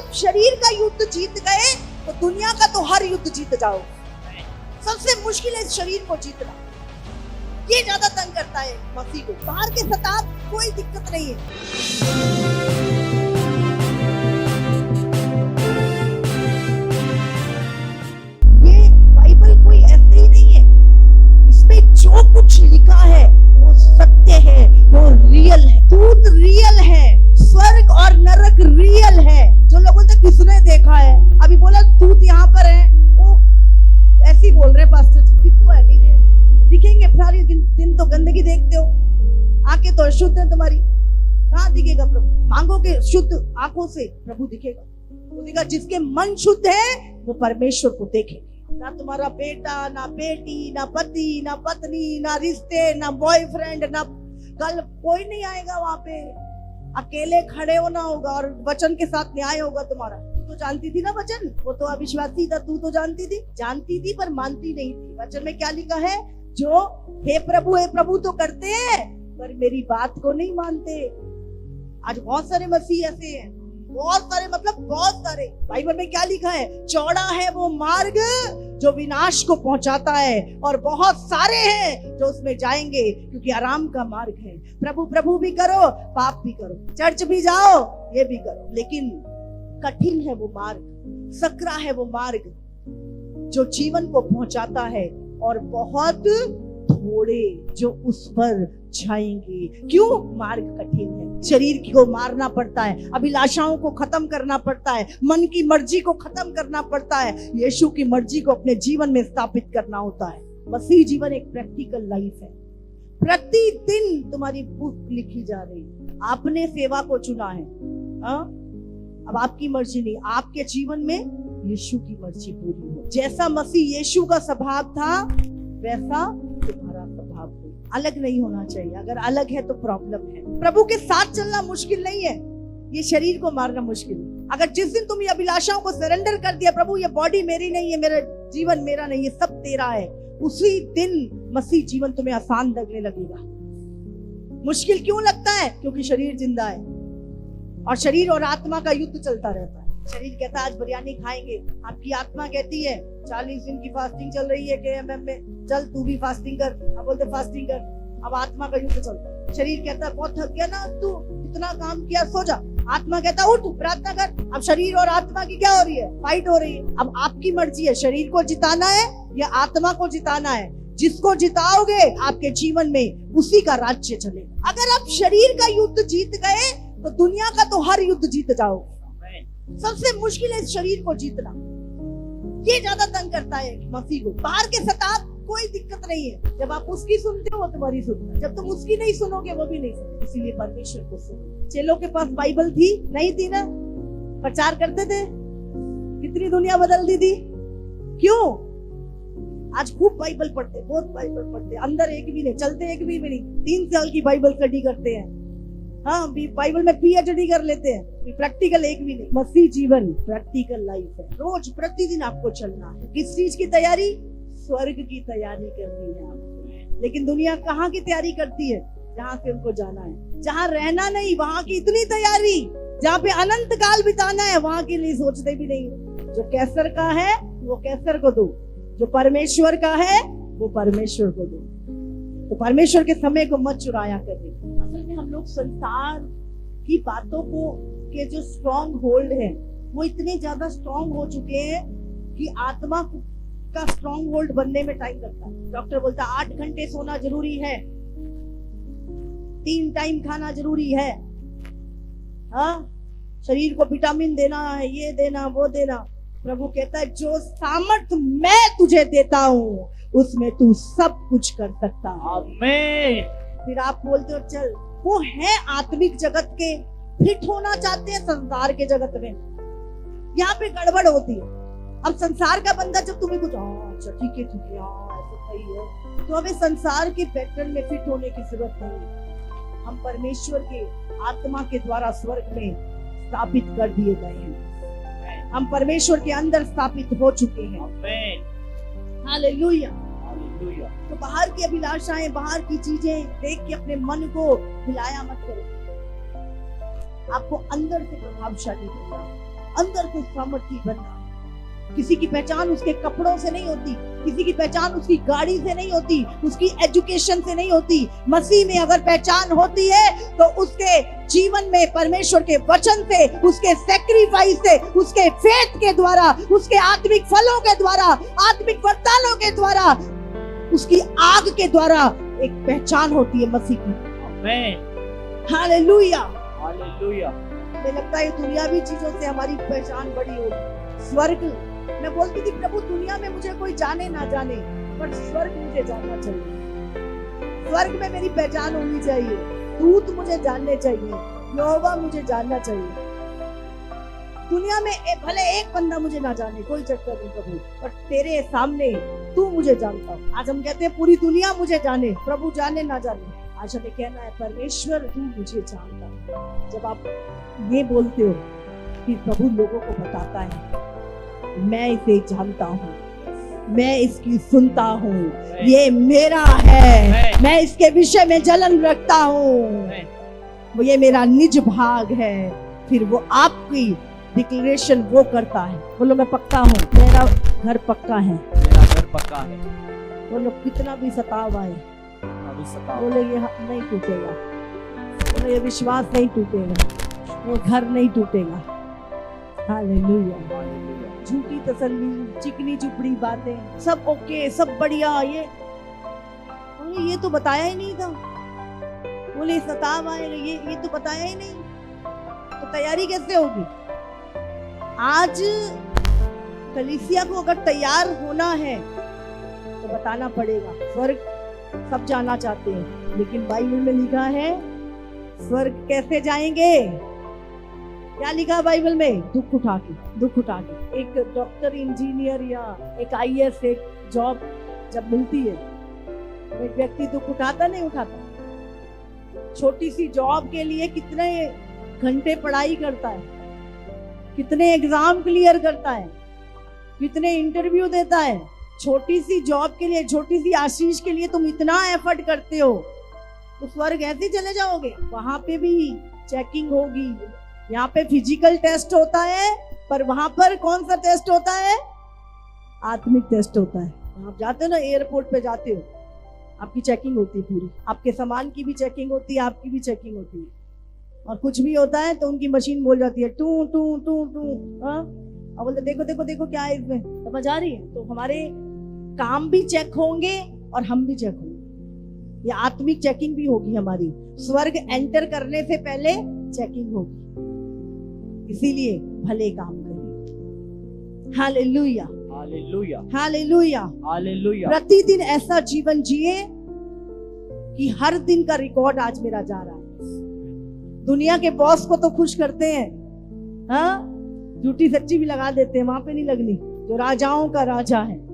आप शरीर का युद्ध जीत गए तो दुनिया का तो हर युद्ध जीत जाओ। सबसे मुश्किल है इस शरीर को जीतना, ये ज्यादा तंग करता है मसीह को। बाहर के सताव कोई दिक्कत नहीं है। ये बाइबल कोई ऐसे ही नहीं है, इसमें जो कुछ लिखा है वो सत्य है, वो रियल है। दूत रियल है, स्वर्ग और नरक रियल है। जो लोग बोलते किसने देखा है, अभी बोला दूत यहाँ पर है, वो ऐसे ही बोल रहे पास्टर जी, दिख तो है नहीं रहे, दिखेंगे सारी दिन तो गंदगी देखते हो, आंखें तो अशुद्ध है तुम्हारी, कहाँ दिखेगा प्रभु? मांगोगे शुद्ध आंखों से, प्रभु दिखेगा। वो दिखा जिसके मन शुद्ध है वो परमेश्वर को देखेंगे। ना तुम्हारा बेटा, ना बेटी, ना पति, ना पत्नी, ना रिश्ते, ना बॉयफ्रेंड, ना कल कोई नहीं आएगा वहां पे। अकेले खड़े होना होगा और वचन के साथ न्याय होगा तुम्हारा। तू तो जानती थी ना वचन, वो तो अविश्वासी था, तू तो जानती थी पर मानती नहीं थी। वचन में क्या लिखा है? जो हे प्रभु तो करते हैं पर मेरी बात को नहीं मानते। आज बहुत सारे मसीह ऐसे हैं, बहुत सारे, मतलब बहुत सारे। बाइबल में क्या लिखा है? चौड़ा है वो मार्ग जो विनाश को पहुंचाता है और बहुत सारे हैं जो उसमें जाएंगे, क्योंकि आराम का मार्ग है। प्रभु भी करो, पाप भी करो, चर्च भी जाओ, ये भी करो, लेकिन कठिन है वो मार्ग, सकरा है वो मार्ग जो जीवन को पहुंचाता है, और बहुत थोड़े जो उस पर जाएंगे। क्यों? मार्ग कठिन है, शरीर को मारना पड़ता है, अभिलाषाओं को खत्म करना पड़ता है, मन की मर्जी को खत्म करना पड़ता है, यीशु की मर्जी को अपने जीवन में स्थापित करना होता है। मसीह जीवन एक प्रैक्टिकल लाइफ है। प्रतिदिन तुम्हारी बुक लिखी जा रही है, आपने सेवा को चुना है। अब आपकी मर्जी नहीं, आपके जीवन में यीशु की मर्जी पूरी हो। जैसा मसीह यीशु का स्वभाव था वैसा तुम्हारा स्वभाव हो। अलग नहीं होना चाहिए, अगर अलग है तो प्रॉब्लम है। प्रभु के साथ चलना मुश्किल नहीं है, ये शरीर को मारना मुश्किल है। अगर जिस दिन तुम ये अभिलाषाओं को सरेंडर कर दिया, प्रभु ये बॉडी मेरी नहीं है, मेरा जीवन मेरा नहीं है, सब तेरा है, उसी दिन मसीह जीवन तुम्हें आसान लगने लगेगा। मुश्किल क्यों लगता है? क्योंकि शरीर जिंदा है और शरीर और आत्मा का युद्ध चलता रहता है। शरीर कहता है आज बिरयानी खाएंगे, आपकी आत्मा कहती है 40 दिन की फास्टिंग चल रही है KMM में, चल तू भी फास्टिंग कर। अब बोलते फास्टिंग कर, अब आत्मा का युद्ध चलता है। शरीर कहता है बहुत थक गया ना तू, इतना काम किया, सो जा। आत्मा कहता है उठ प्रार्थना कर। अब शरीर और आत्मा की क्या हो रही है? फाइट हो रही है। अब आपकी मर्जी है, शरीर को जिताना है या आत्मा को जिताना है। जिसको जिताओगे आपके जीवन में उसी का राज्य चलेगा। अगर आप शरीर का युद्ध जीत गए तो दुनिया का तो हर युद्ध जीत जाओगे। सबसे मुश्किल है इस शरीर को जीतना, ये ज्यादा तंग करता है मसीह को। बाहर के सताव कोई दिक्कत नहीं है, जब आप उसकी सुनते हो वो तुम्हारी सुनता है, जब तुम उसकी नहीं सुनोगे वो भी नहीं सुनते। इसीलिए परमेश्वर को सुनो। चेलों के पास बाइबल थी नहीं थी ना, प्रचार करते थे, कितनी दुनिया बदल दी थी। क्यों? आज खूब बाइबल पढ़ते, बहुत बाइबल पढ़ते, अंदर एक भी नहीं, चलते एक भी नहीं। 3 साल की बाइबल स्टडी करते हैं, हाँ बाइबल में PhD कर लेते हैं, प्रैक्टिकल एक भी नहीं। मसीह जीवन प्रैक्टिकल लाइफ है, रोज प्रतिदिन आपको चलना है। किस चीज की तैयारी? स्वर्ग की तैयारी करनी है आपको। लेकिन दुनिया कहाँ की तैयारी करती है? जहाँ से उनको जाना है, जहाँ रहना नहीं वहाँ की इतनी तैयारी, जहाँ पे अनंत काल बिताना है वहाँ के लिए सोचते भी नहीं। जो कैसर का है वो कैसर को दो, जो परमेश्वर का है वो परमेश्वर को दो। तो परमेश्वर के समय को मत चुराया करें। असल में हम लोग संसार की बातों को के जो स्ट्रॉन्ग होल्ड है वो इतने ज्यादा स्ट्रॉन्ग हो चुके हैं कि आत्मा का स्ट्रॉन्ग होल्ड बनने में टाइम लगता है। डॉक्टर बोलता है 8 घंटे सोना जरूरी है, 3 टाइम खाना जरूरी है, हाँ शरीर को विटामिन देना है, ये देना वो देना। प्रभु कहता है जो सामर्थ मैं तुझे देता हूँ उसमें तू सब कुछ कर सकता है। आमीन। फिर आप बोलते हो चल, वो है आत्मिक जगत के, फिट होना चाहते हैं संसार के जगत में, यहाँ पे गड़बड़ होती है। अब संसार का बंदा जब तुम्हें कुछ अच्छा ठीक है ऐसा सही है, तो हमें संसार के पैटर्न में फिट होने की जरूरत नहीं। हम परमेश्वर के आत्मा के द्वारा स्वर्ग में स्थापित कर दिए गए हैं, हम परमेश्वर के अंदर स्थापित हो चुके हैं। हालेलुया। तो बाहर की अभिलाषाएं, बाहर की चीजें देख के अपने मन को हिलाया मत करो। आपको अंदर से प्रभावशाली बनना, अंदर से सामर्थी बनना। किसी की पहचान उसके कपड़ों से नहीं होती, किसी की पहचान उसकी गाड़ी से नहीं होती, उसकी एजुकेशन से नहीं होती। मसीह में अगर पहचान होती है तो उसके जीवन में परमेश्वर के वचन से, उसके सैक्रिफाइस से, उसके फेथ के द्वारा, उसके आत्मिक फलों के द्वारा, आत्मिक वरदानों के द्वारा, उसकी आग के द्वारा एक पहचान होती है मसीह की। आमीन। हालेलुया। हालेलुया। मुझे लगता है दुनियावी चीजों से हमारी पहचान बड़ी होगी। स्वर्ग, मैं बोलती थी प्रभु दुनिया में मुझे कोई जाने ना जाने, पर स्वर्ग मुझे जानना चाहिए। स्वर्ग में मेरी पहचान होनी चाहिए, दूत मुझे जानने चाहिए, यहोवा मुझे जानना चाहिए। दुनिया में भले एक बंदा मुझे ना जाने, कोई चक्कर नहीं प्रभु, पर तेरे सामने तू मुझे जानता है। आज हम कहते हैं पूरी दुनिया मुझे जाने, प्रभु जाने ना जाने, आज हमें कहना है परमेश्वर तू मुझे जानता है। जब आप ये बोलते हो फिर प्रभु लोगों को बताता है मैं इसे जानता हूँ, मैं इसकी सुनता हूँ, ये मेरा है, मैं इसके विषय में जलन रखता हूँ, वो ये मेरा निज भाग है। फिर वो आपकी डिक्लेरेशन वो करता है, बोलो मैं पक्का हूँ, मेरा घर पक्का है, मेरा घर पक्का है। बोलो कितना भी सताव आए, अभी सताव, बोलो ये नहीं टूटेगा, बोलो ये विश्वास नहीं टूटेगा, वो घर नहीं टूटेगा। हालेलुया। हालेलुया। झूठी तसल्ली, चिकनी चुपड़ी बातें, सब ओके, सब बढ़िया, ये तो बताया ही नहीं था, बोले सताव आएगा, ये तो बताया ही नहीं, तो तैयारी कैसे होगी? आज कलीसिया को अगर तैयार होना है तो बताना पड़ेगा। स्वर्ग सब जाना चाहते हैं, लेकिन बाइबल में लिखा है स्वर्ग कैसे जाएंगे? क्या लिखा बाइबल में? दुख उठा के, दुख उठा के। एक डॉक्टर, इंजीनियर या एक आईएएस एक जॉब जब मिलती है, एक व्यक्ति दुख उठाता नहीं उठाता? छोटी सी जॉब के लिए कितने घंटे पढ़ाई करता है, कितने एग्जाम क्लियर करता है, कितने इंटरव्यू देता है। छोटी सी जॉब के लिए, छोटी सी आशीष के लिए तुम इतना एफर्ट करते हो, तो स्वर्ग ऐसे चले जाओगे? वहां पे भी चेकिंग होगी। यहाँ पे फिजिकल टेस्ट होता है, पर वहां पर कौन सा टेस्ट होता है? आत्मिक टेस्ट होता है। आप जाते हो ना, एयरपोर्ट पे जाते हो, आपकी चेकिंग होती है पूरी, आपके सामान की भी चेकिंग होती है, आपकी भी चेकिंग होती है। और कुछ भी होता है तो उनकी मशीन बोल जाती है टू टू टू टू, और बोलते देखो देखो देखो क्या है इसमें, समझ आ रही है? तो हमारे काम भी चेक होंगे और हम भी चेक होंगे। ये आत्मिक चेकिंग भी होगी हमारी। स्वर्ग एंटर करने से पहले चेकिंग होगी, इसीलिए भले काम करें। हालेलुया। हालेलुया। हालेलुया। हालेलुया। प्रतिदिन ऐसा जीवन जिए कि हर दिन का रिकॉर्ड आज मेरा जा रहा है। दुनिया के बॉस को तो खुश करते हैं, हाँ, झूठी सच्ची भी लगा देते हैं, वहां पे नहीं लगनी। जो राजाओं का राजा है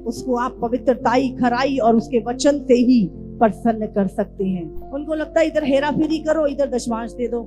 उसको आप पवित्रताई, खराई और उसके वचन से ही प्रसन्न कर सकते हैं। उनको लगता है इधर हेरा फेरी करो, इधर दशमांश दे दो,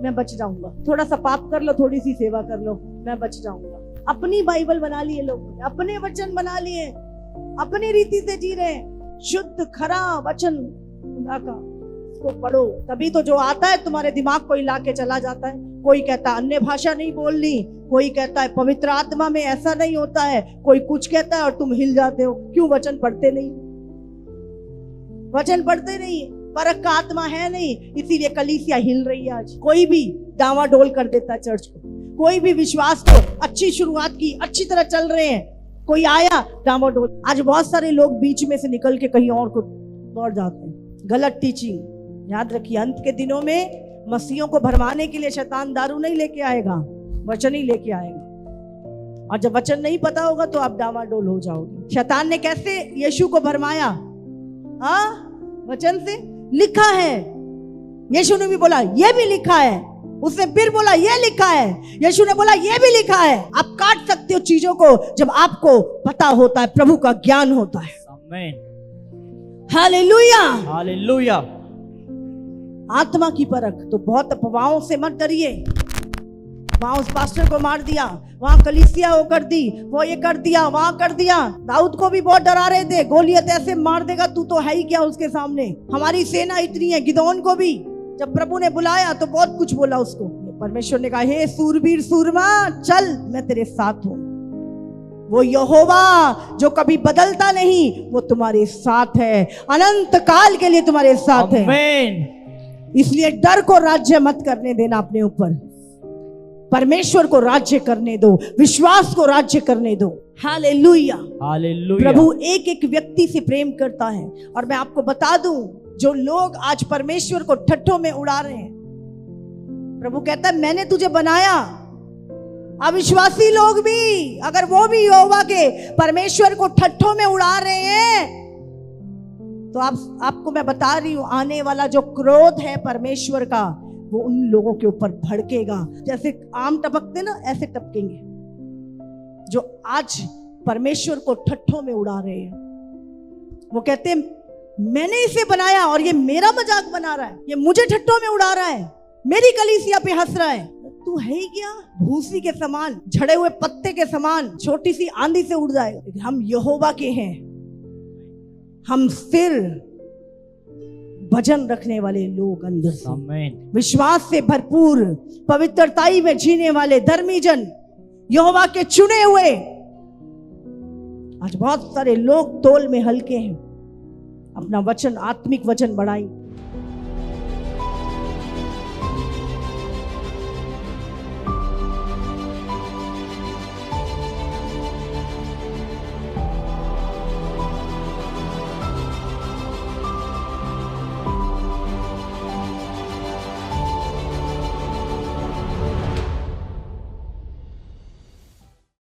मैं बच जाऊंगा, थोड़ा सा पाप कर लो, थोड़ी सी सेवा कर लो, मैं बच जाऊंगा। अपनी बाइबल बना लिए लोग, अपने वचन बना लिए, अपनी रीति से जी रहे। शुद्ध खरा वचन खुदा का, इसको पढ़ो, तभी तो जो आता है तुम्हारे दिमाग को हिला के चला जाता है। कोई कहता है अन्य भाषा नहीं बोलनी, कोई कहता है पवित्र आत्मा में ऐसा नहीं होता है, कोई कुछ कहता है और तुम हिल जाते हो। क्यों? वचन पढ़ते नहीं, वचन पढ़ते नहीं, परख का आत्मा है नहीं, इसीलिए कलीसिया हिल रही है। आज कोई भी डावाडोल कर देता है चर्च को, कोई भी विश्वास को, अच्छी शुरुआत की, अच्छी तरह चल रहे हैं, कोई आया डावाडोल। आज बहुत सारे लोग बीच में से निकल के कहीं और को दौड़ जाते हैं। गलत टीचिंग। याद रखिए, अंत के दिनों में मसीहों को भरमाने के लिए शैतान दारू नहीं लेके आएगा, वचन ही लेके आएगा। और जब वचन नहीं पता होगा तो आप डावाडोल हो जाओगे। शैतान ने कैसे यीशु को भरमाया? हाँ, वचन से। लिखा है, यीशु ने भी बोला ये भी लिखा है, उसने फिर बोला ये लिखा है, यीशु ने बोला ये भी लिखा है। आप काट सकते हो चीजों को जब आपको पता होता है, प्रभु का ज्ञान होता है। आमीन। हालेलुया। हालेलुया। आत्मा की परख। तो बहुत अफवाहों से मत डरिए। वहां उस पास्टर को मार दिया, वहां कलीसिया वो कर दी, वो ये कर दिया, वहां कर दिया। दाऊद को भी बहुत डरा रहे थे, गोलियत ऐसे मार देगा, तू तो है ही क्या उसके सामने, हमारी सेना इतनी है। गिदोन को भी जब प्रभु ने बुलाया तो बहुत कुछ बोला उसको, परमेश्वर ने कहा, हे सूरवीर सूरमा, चल, मैं तेरे साथ हूं। वो यहोवा जो कभी बदलता नहीं, वो तुम्हारे साथ है, अनंत काल के लिए तुम्हारे साथ है। आमेन। इसलिए डर को राज्य मत करने देना अपने ऊपर। परमेश्वर को राज्य करने दो, विश्वास को राज्य करने दो। हालेलुया। हालेलुया। प्रभु एक एक व्यक्ति से प्रेम करता है। और मैं आपको बता दूं, जो लोग आज परमेश्वर को ठट्ठों में उड़ा रहे हैं, प्रभु कहता है, मैंने तुझे बनाया। अविश्वासी लोग भी, अगर वो भी यहोवा के परमेश्वर को ठट्ठों में उड़ा रहे हैं, तो आपको मैं बता रही हूं, आने वाला जो क्रोध है परमेश्वर का, वो उन लोगों के ऊपर भड़केगा। जैसे आम टपकते ना, ऐसे टपकेंगे जो आज परमेश्वर को ठट्ठों में उड़ा रहे हैं। वो कहते हैं, मैंने इसे बनाया और ये मेरा मजाक बना रहा है, ये मुझे ठट्ठों में उड़ा रहा है, मेरी कलीसिया पे हंस रहा है। तू है ही क्या? भूसी के समान, झड़े हुए पत्ते के समान, छोटी सी आंधी से उड़ जाएगा। लेकिन हम यहोवा के हैं, हम स्थिर भजन रखने वाले लोग, अंदर से आमेन। विश्वास से भरपूर, पवित्रताई में जीने वाले धर्मी जन, यहोवा के चुने हुए। आज बहुत सारे लोग तोल में हल्के हैं। अपना वचन, आत्मिक वचन बढ़ाई।